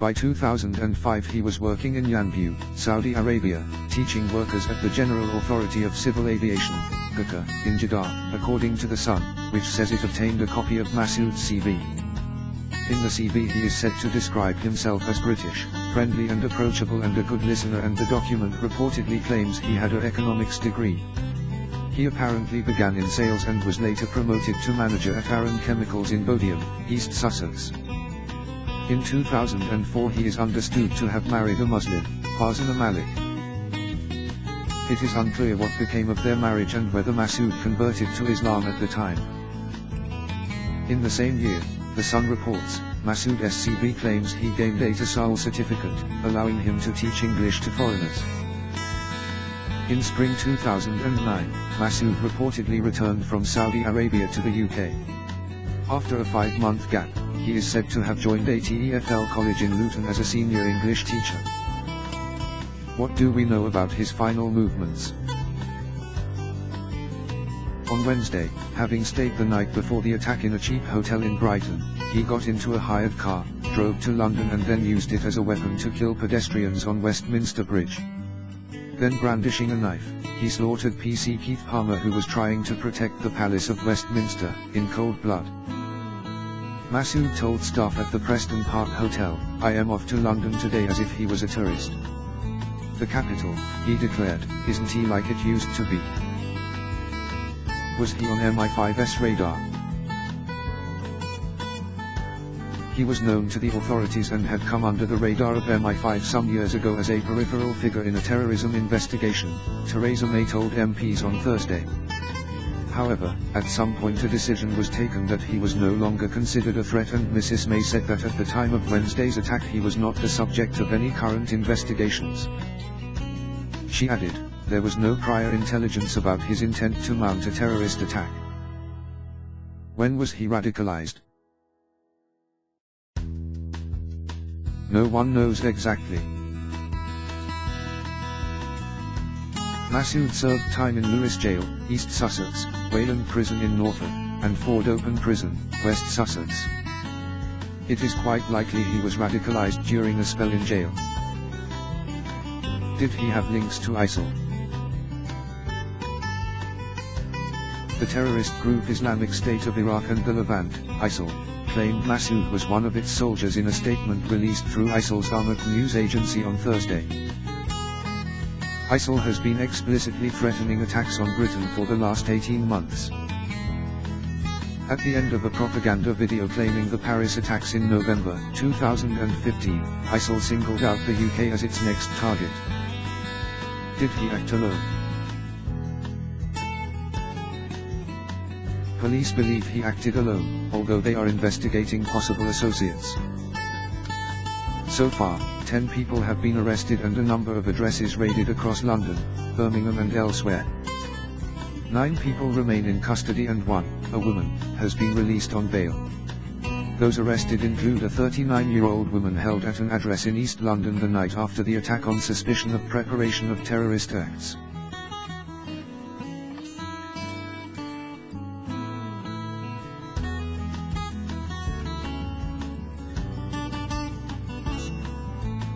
By 2005 he was working in Yanbu, Saudi Arabia, teaching workers at the General Authority of Civil Aviation, GACA, in Jeddah, according to The Sun, which says it obtained a copy of Masood's CV. In the CV he is said to describe himself as British, friendly and approachable and a good listener, and the document reportedly claims he had an economics degree. He apparently began in sales and was later promoted to manager at Aron Chemicals in Bodiam, East Sussex. In 2004 he is understood to have married a Muslim, Farzana Malik. It is unclear what became of their marriage and whether Masood converted to Islam at the time. In the same year, The Sun reports, Masood's CV claims he gained a TESOL certificate, allowing him to teach English to foreigners. In spring 2009, Masood reportedly returned from Saudi Arabia to the UK. After a 5-month gap, he is said to have joined a TEFL college in Luton as a senior English teacher. What do we know about his final movements? On Wednesday, having stayed the night before the attack in a cheap hotel in Brighton, he got into a hired car, drove to London and then used it as a weapon to kill pedestrians on Westminster Bridge. Then, brandishing a knife, he slaughtered PC Keith Palmer, who was trying to protect the Palace of Westminster, in cold blood. Masood told staff at the Preston Park Hotel, "I am off to London today," as if he was a tourist. The capital, he declared, isn't he like it used to be? Was he on MI5's radar? He was known to the authorities and had come under the radar of MI5 some years ago as a peripheral figure in a terrorism investigation, Theresa May told MPs on Thursday. However, at some point a decision was taken that he was no longer considered a threat, and Mrs. May said that at the time of Wednesday's attack he was not the subject of any current investigations. She added, there was no prior intelligence about his intent to mount a terrorist attack. When was he radicalized? No one knows exactly. Masood served time in Lewes Jail, East Sussex, Wayland Prison in Norfolk, and Ford Open Prison, West Sussex. It is quite likely he was radicalized during a spell in jail. Did he have links to ISIL? The terrorist group Islamic State of Iraq and the Levant, ISIL, claimed Masood was one of its soldiers in a statement released through ISIL's armored news agency on Thursday. ISIL has been explicitly threatening attacks on Britain for the last 18 months. At the end of a propaganda video claiming the Paris attacks in November 2015, ISIL singled out the UK as its next target. Did he act alone? Police believe he acted alone, although they are investigating possible associates. So far, 10 people have been arrested and a number of addresses raided across London, Birmingham and elsewhere. 9 people remain in custody and one, a woman, has been released on bail. Those arrested include a 39-year-old woman held at an address in East London the night after the attack on suspicion of preparation of terrorist acts.